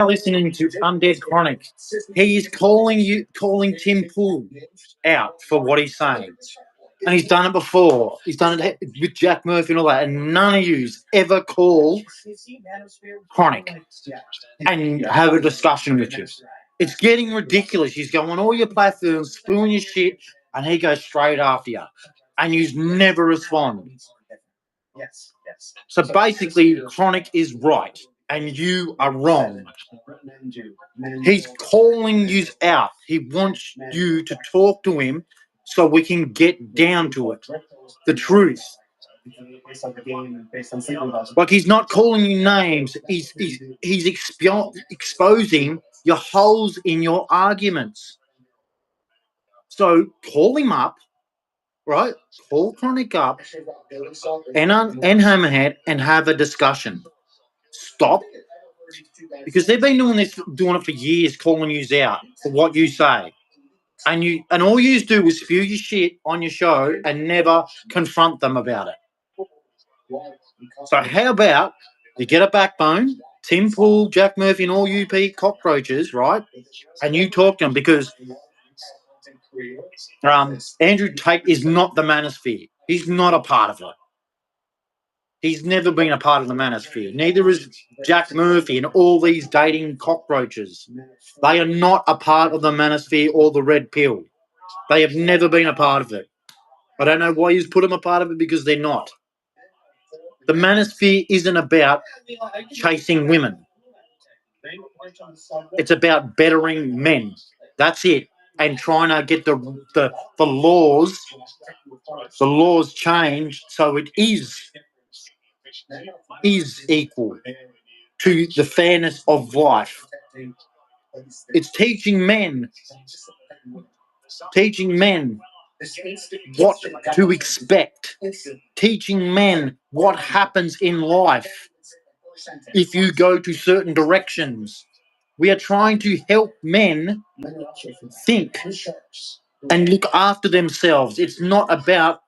listening to Undead Chronic. He is calling Tim Pool out for what he's saying. And he's done it before. He's done it with Jack Murphy and all that. And none of yous ever call Chronic and have a discussion with you. It's getting ridiculous. He's going on all your platforms, spewing your shit, and he goes straight after you. And you never respond. So basically, Chronic is right and you are wrong. He's calling you out. He wants you to talk to him so we can get down to it. The truth. Like, he's not calling you names. He's exposing your holes in your arguments. So call him up, right? Call Chronic up and Hammerhead and have a discussion. Stop, because they've been doing it for years, calling you out for what you say, and all you do is spew your shit on your show and never confront them about it. So how about you get a backbone, Tim Pool, Jack Murphy, and all you cockroaches, right? And you talk to them, because Andrew Tate is not the manosphere. He's not a part of it. He's never been a part of the manosphere. Neither is Jack Murphy and all these dating cockroaches. They are not a part of the manosphere or the red pill. They have never been a part of it. I don't know why you put them a part of it, because they're not. The manosphere isn't about chasing women. It's about bettering men. That's it. And trying to get the laws changed so it is equal to the fairness of life. It's teaching men what to expect, teaching men what happens in life if you go to certain directions. We are trying to help men think and look after themselves. It's not about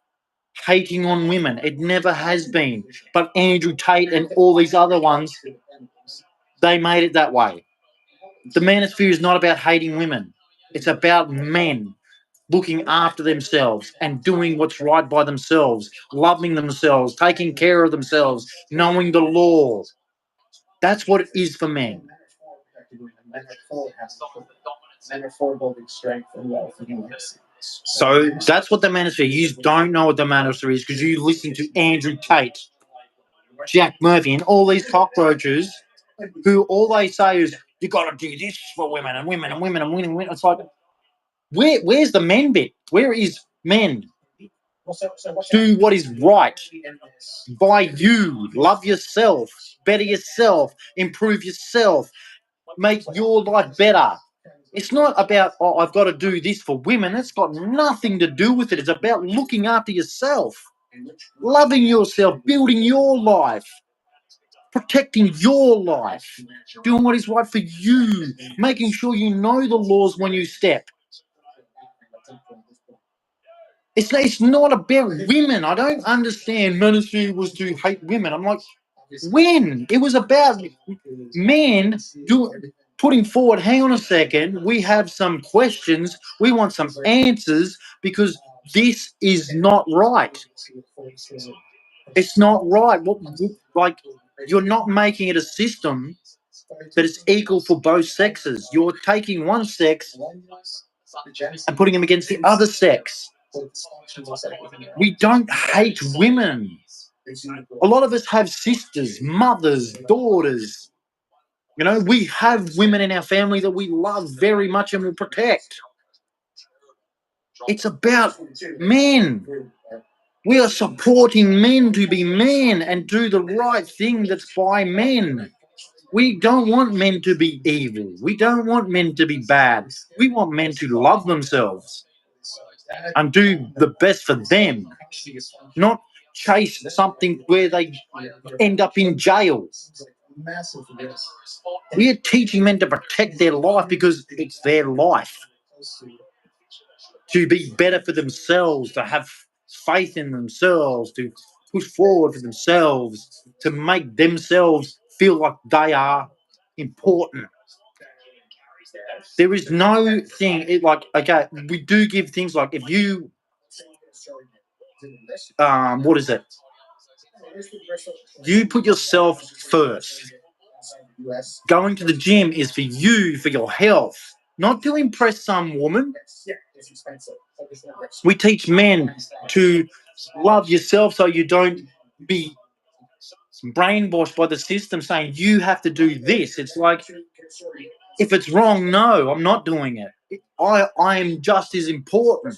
hating on women. It never has been. But Andrew Tate and all these other ones, they made it that way. The manosphere is not about hating women. It's about men looking after themselves and doing what's right by themselves, loving themselves, taking care of themselves, knowing the law. That's what it is for men. So that's what the manosphere. You don't know what the manosphere is because you listen to Andrew Tate, Jack Murphy, and all these cockroaches who all they say is, you got to do this for women and women and women and women and women. It's like, where's the men bit? Where is men? Do what is right by you. Love yourself. Better yourself. Improve yourself. Make your life better. It's not about, oh, I've got to do this for women. That's got nothing to do with it. It's about looking after yourself, loving yourself, building your life, protecting your life, doing what is right for you, making sure you know the laws when you step. It's not about women. I don't understand ministry was to hate women. I'm like, when? It was about men putting forward, hang on a second, we have some questions, we want some answers, because this is not right. It's not right. Like, you're not making it a system that is equal for both sexes. You're taking one sex and putting them against the other sex. We don't hate women. A lot of us have sisters, mothers, daughters. You know, we have women in our family that we love very much and will protect. It's about men. We are supporting men to be men and do the right thing that's by men. We don't want men to be evil. We don't want men to be bad. We want men to love themselves and do the best for them, not chase something where they end up in jail. We are teaching men to protect their life because it's their life, to be better for themselves, to have faith in themselves, to push forward for themselves, to make themselves feel like they are important. There is no thing like, okay, we do give things like, if you what is it? You put yourself first. Going to the gym is for you, for your health, not to impress some woman. We teach men to love yourself so you don't be brainwashed by the system saying you have to do this. It's like, if it's wrong, no, I'm not doing it. I am just as important.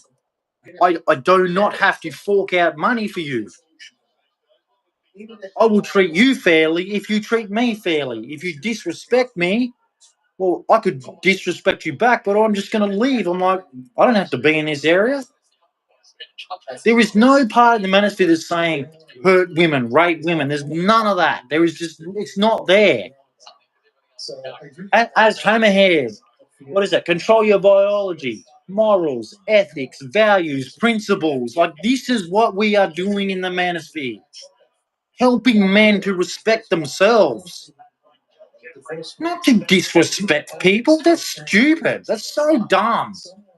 I do not have to fork out money for you. I will treat you fairly if you treat me fairly. If you disrespect me, well, I could disrespect you back, but I'm just going to leave. I'm like, I don't have to be in this area. There is no part of the manosphere that's saying hurt women, rape women. There's none of that. There is just, it's not there. As hammerhead, what is it? Control your biology, morals, ethics, values, principles. Like, this is what we are doing in the manosphere. Helping men to respect themselves. Not to disrespect people. That's stupid. That's so dumb.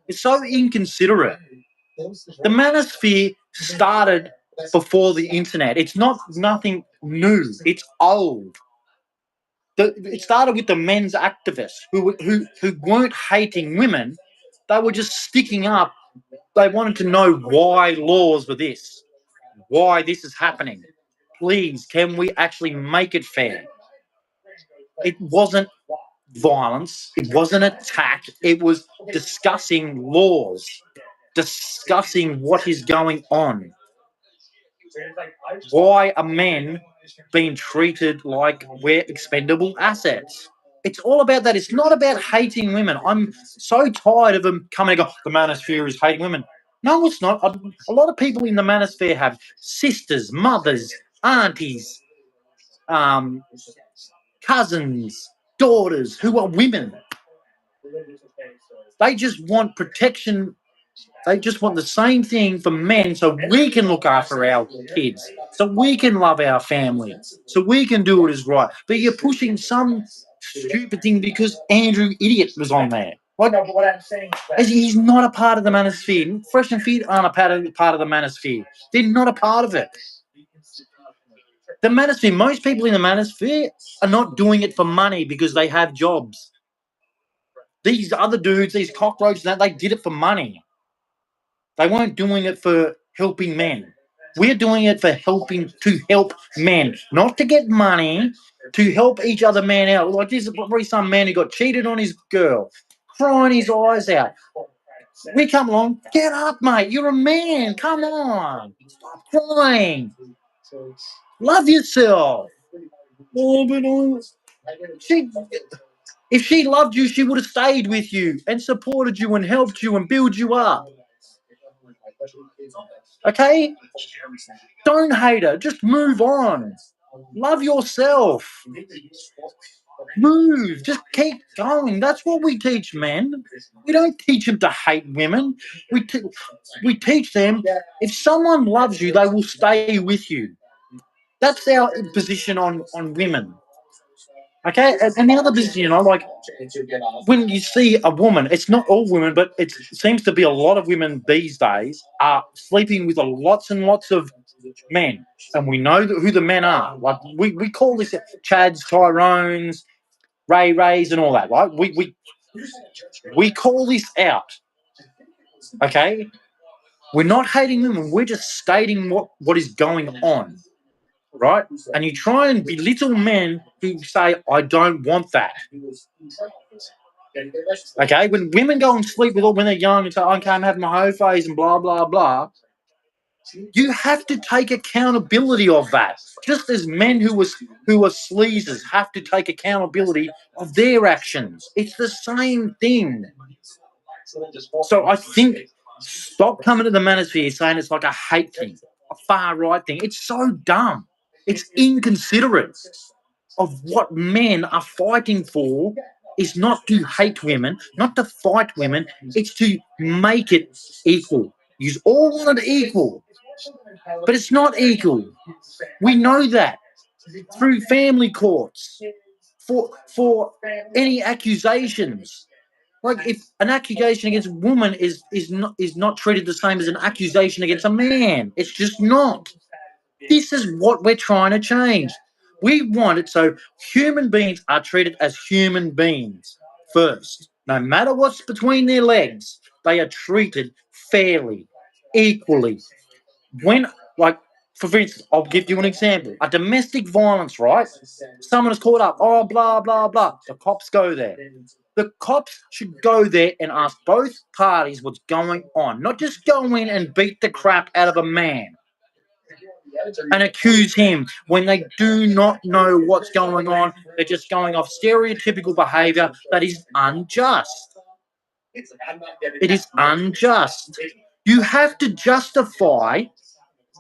It's so inconsiderate. The manosphere started before the internet. It's not nothing new. It's old. It started with the men's activists who weren't hating women. They were just sticking up. They wanted to know why laws were this, why this is happening. Please, can we actually make it fair? It wasn't violence. It wasn't attack. It was discussing laws, discussing what is going on. Why are men being treated like we're expendable assets? It's all about that. It's not about hating women. I'm so tired of them coming and go, the manosphere is hating women. No, it's not. A lot of people in the manosphere have sisters, mothers, aunties, um, cousins, daughters who are women. They just want protection. They just want the same thing for men so we can look after our kids, so we can love our family, so we can do what is right. But you're pushing some stupid thing because Andrew Idiot was on there. Like, he's not a part of the manosphere. Fresh and Fit aren't a part of the manosphere. They're not a part of it. The manosphere, most people in the manosphere are not doing it for money because they have jobs. These other dudes, these cockroaches, they did it for money. They weren't doing it for helping men. We're doing it for to help men, not to get money, to help each other man out. Like, this is probably some man who got cheated on his girl, crying his eyes out. We come along, get up, mate. You're a man. Come on. Stop crying. Love yourself. Oh, but if she loved you, she would have stayed with you and supported you and helped you and built you up. Okay? Don't hate her. Just move on. Love yourself. Move. Just keep going. That's what we teach men. We don't teach them to hate women. We teach them, if someone loves you, they will stay with you. That's our position on women. Okay? And the other position, like, when you see a woman, it's not all women, but it seems to be a lot of women these days are sleeping with lots and lots of men. And we know who the men are. Like, we call this Chads, Tyrones, Rays, and all that, right? We call this out. Okay? We're not hating them, we're just stating what is going on. Right? And you try and belittle men who say, I don't want that. Okay? When women go and sleep with when they're young and say, I can't have my hoe phase and blah, blah, blah, you have to take accountability of that. Just as men who are sleazers have to take accountability of their actions. It's the same thing. So I think, stop coming to the manosphere saying it's like a hate thing, a far right thing. It's so dumb. It's inconsiderate of what men are fighting for. Is not to hate women, not to fight women. It's to make it equal. You all want it equal, but it's not equal. We know that through family courts for any accusations. Like if an accusation against a woman is not treated the same as an accusation against a man. It's just not. This is what we're trying to change. We want it so human beings are treated as human beings first. No matter what's between their legs, they are treated fairly, equally. When, like, for instance, I'll give you an example. A domestic violence, right? Someone is caught up. Oh, blah, blah, blah. The cops go there. The cops should go there and ask both parties what's going on, not just go in and beat the crap out of a man and accuse him when they do not know what's going on. They're just going off stereotypical behavior that is unjust. It is unjust. You have to justify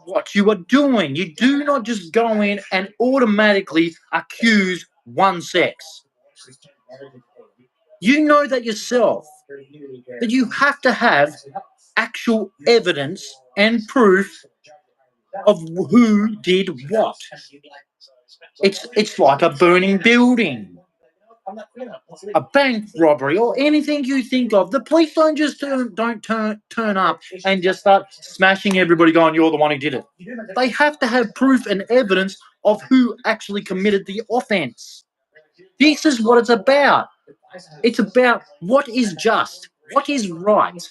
what you are doing. You do not just go in and automatically accuse one sex. You know that yourself, that you have to have actual evidence and proof of who did what. It's like a burning building, a bank robbery, or anything you think of. The police don't just turn up and just start smashing everybody, going, "You're the one who did it." They have to have proof and evidence of who actually committed the offense. This is what it's about. It's about what is just, what is right.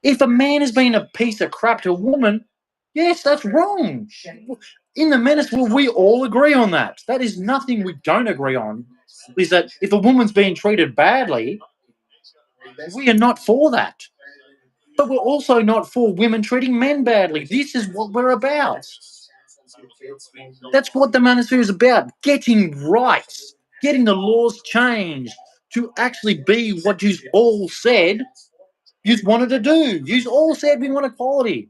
If a man has been a piece of crap to a woman, yes, that's wrong. In the menace, will we all agree on that? That is nothing we don't agree on. Is that if a woman's being treated badly, we are not for that. But we're also not for women treating men badly. This is what we're about. That's what the manosphere is about. Getting rights, getting the laws changed to actually be what you all said you wanted to do. You all said we want equality.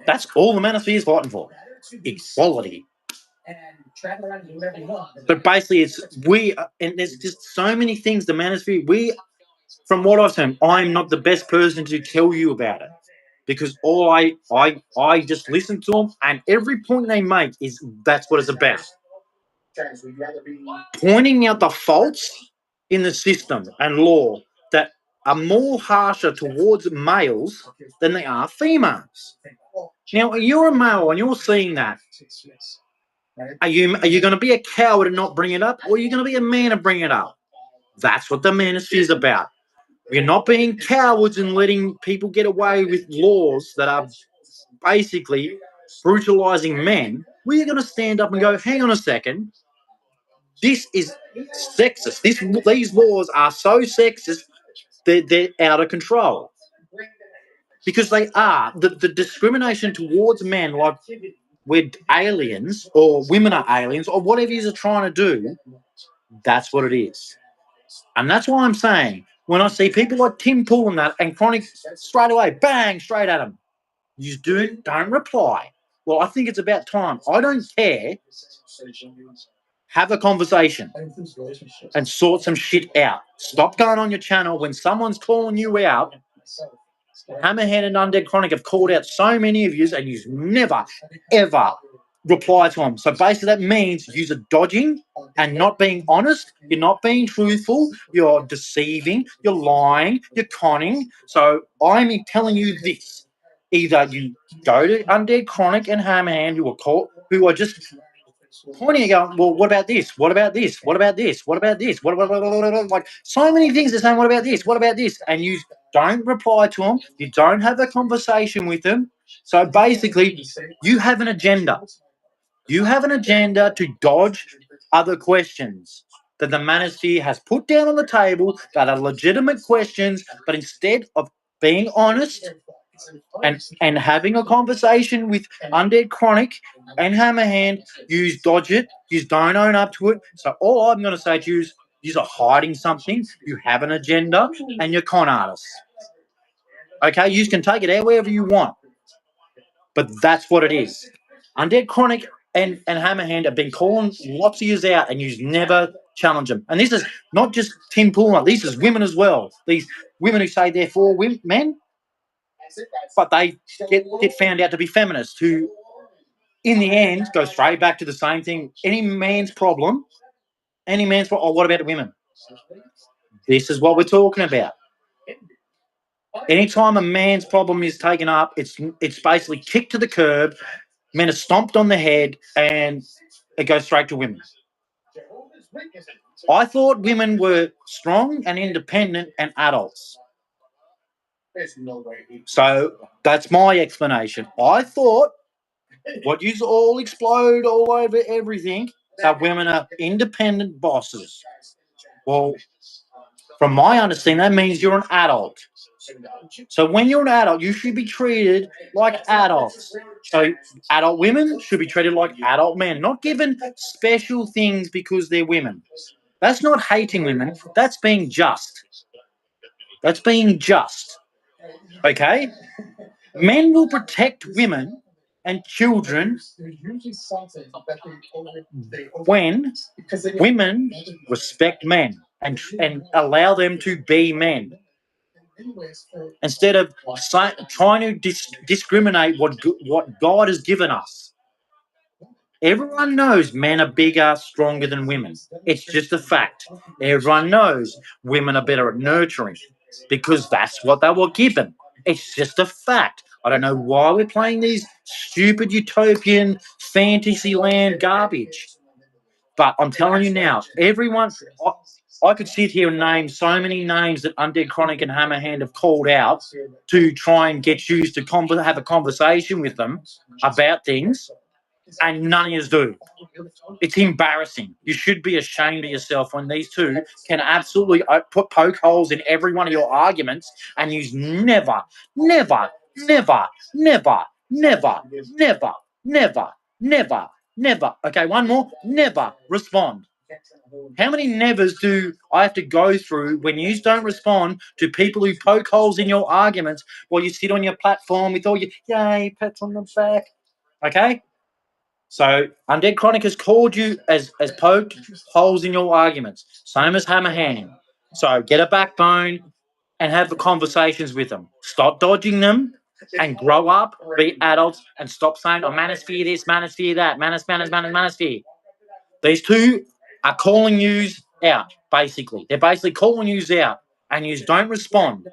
That's all the manosphere is fighting for. Equality. But basically, it's we, and there's just so many things the manosphere, from what I've seen, I'm not the best person to tell you about it. Because all I just listen to them, and every point they make is that's what it's about. Pointing out the faults in the system and law that are more harsher towards males than they are females. Now, you're a male and you're seeing that. Are you going to be a coward and not bring it up, or are you going to be a man and bring it up? That's what the manosphere is about. We're not being cowards and letting people get away with laws that are basically brutalizing men. We're going to stand up and go, hang on a second. This is sexist. These laws are so sexist that they're out of control. Because they are. The discrimination towards men, like we're aliens or women are aliens or whatever you're trying to do, that's what it is. And that's why I'm saying when I see people like Tim Pool and that and Chronic straight away, bang, straight at them. You don't reply. Well, I think it's about time. I don't care. Have a conversation and sort some shit out. Stop going on your channel when someone's calling you out. Hammerhead and Undead Chronic have called out so many of you, and you've never, ever reply to them. So basically, that means you're dodging and not being honest. You're not being truthful. You're deceiving. You're lying. You're conning. So I'm telling you this: either you go to Undead Chronic and Hammerhand, who are just pointing and going, well, what about this? What about this? What about this? What about this? What, like so many things they're saying, what about this? What about this? And you don't reply to them. You don't have a conversation with them. So basically, you have an agenda. You have an agenda to dodge other questions that the manosphere has put down on the table that are legitimate questions, but instead of being honest and having a conversation with Undead Chronic and Hammerhand, you dodge it, you don't own up to it. So all I'm going to say to you is you're hiding something, you have an agenda, and you're con artists. Okay, you can take it wherever you want. But that's what it is. Undead Chronic and Hammerhand have been calling lots of years out, and you never challenge them. And this is not just Tim Poolner. These is women as well. These women who say they're for men, but they get found out to be feminists who, in the end, go straight back to the same thing. Any man's problem Any man's fault. Oh, what about the women? This is what we're talking about. Anytime a man's problem is taken up, it's basically kicked to the curb, men are stomped on the head, and it goes straight to women. I thought women were strong and independent and adults. So that's my explanation. I thought what you all explode all over everything that women are independent bosses. Well, from my understanding, that means you're an adult. So when you're an adult, you should be treated like adults. So adult women should be treated like adult men, not given special things because they're women. That's not hating women. That's being just. That's being just. Okay? Men will protect women and children when women respect men and allow them to be men. Instead of trying to discriminate what God has given us. Everyone knows men are bigger, stronger than women. It's just a fact. Everyone knows women are better at nurturing because that's what they were given. It's just a fact. I don't know why we're playing these stupid utopian fantasy land garbage. But I'm telling you now, everyone, I could sit here and name so many names that Undead Chronic and Hammerhand have called out to try and get you to have a conversation with them about things, and none of you do. It's embarrassing. You should be ashamed of yourself when these two can absolutely poke holes in every one of your arguments, and you never, never, never, never, never, never, never, never, never. Okay, one more. Never respond. How many nevers do I have to go through when you don't respond to people who poke holes in your arguments while you sit on your platform with all your yay pats on the back? Okay? So Undead Chronic has called you as poked holes in your arguments. Same as Hammerhand. So get a backbone and have the conversations with them. Stop dodging them and grow up, be adults, and stop saying, oh, manosphere this, manosphere that, manosphere. These two are calling you out, basically. They're basically calling you out, and you don't respond.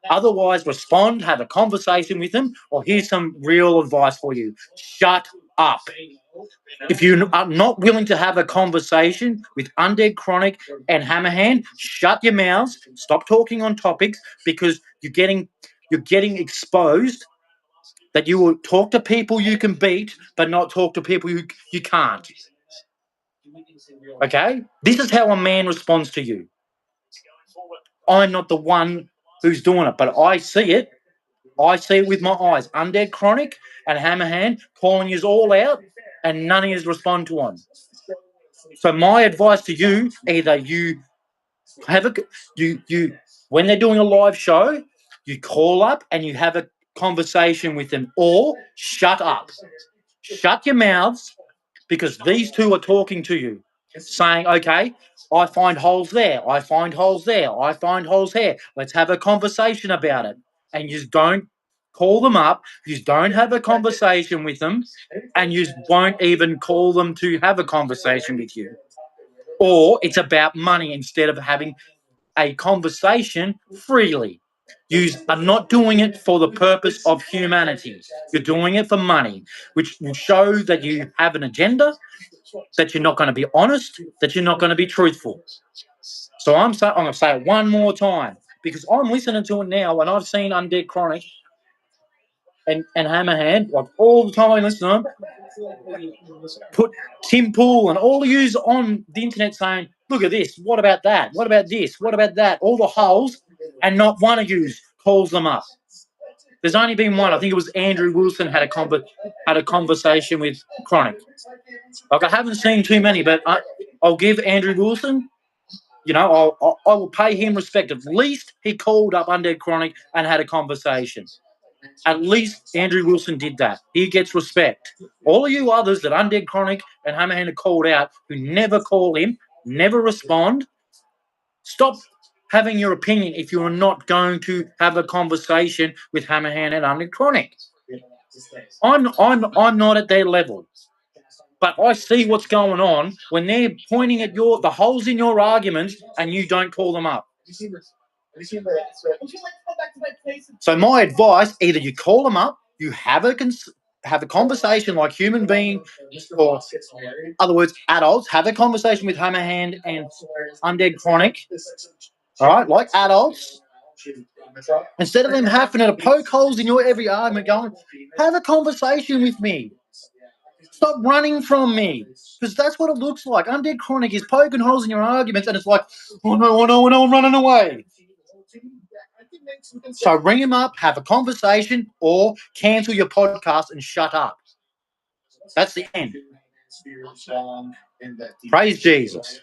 Otherwise, respond, have a conversation with them, or here's some real advice for you. Shut up. If you are not willing to have a conversation with Undead Chronic and Hammerhand, shut your mouths, stop talking on topics, because you're getting exposed that you will talk to people you can beat, but not talk to people you can't. Okay? This is how a man responds to you. I'm not the one who's doing it, but I see it. I see it with my eyes. Undead Chronic and Hammerhand calling you all out, and none of you respond to one. So my advice to you, either you have you when they're doing a live show, you call up and you have a conversation with them, or shut up. Shut your mouths, because these two are talking to you, saying, okay, I find holes there, I find holes there, I find holes here. Let's have a conversation about it. And you don't call them up, you don't have a conversation with them, and you won't even call them to have a conversation with you. Or it's about money instead of having a conversation freely. You are not doing it for the purpose of humanity. You're doing it for money, which will show that you have an agenda, that you're not going to be honest, that you're not going to be truthful. So I'm going to say it one more time, because I'm listening to it now, and I've seen Undead Chronic and Hammerhand, like all the time I listen to them, put Tim Pool and all the users on the internet saying, look at this, what about that, what about this, what about that, all the holes, and not one of you calls them up. There's only been one. I think it was Andrew Wilson had a conversation with Chronic. Like, I haven't seen too many, but I'll give Andrew Wilson, I will pay him respect. At least he called up Undead Chronic and had a conversation. At least Andrew Wilson did that. He gets respect. All of you others that Undead Chronic and Hammerhand have called out, who never call him, never respond, stop having your opinion if you are not going to have a conversation with Hammerhand and Undead Chronic. I'm not at their level. But I see what's going on when they're pointing at the holes in your arguments and you don't call them up. So my advice: either you call them up, you have a conversation like human being, or other words, adults have a conversation with Hammerhand and Undead Chronic. All right, like adults. Instead of them having to poke holes in your every argument, going, have a conversation with me. Stop running from me. Because that's what it looks like. Undead Chronic is poking holes in your arguments, and it's like, oh no, oh no, oh no, I'm running away. So ring him up, have a conversation, or cancel your podcast and shut up. That's the end. Praise Jesus.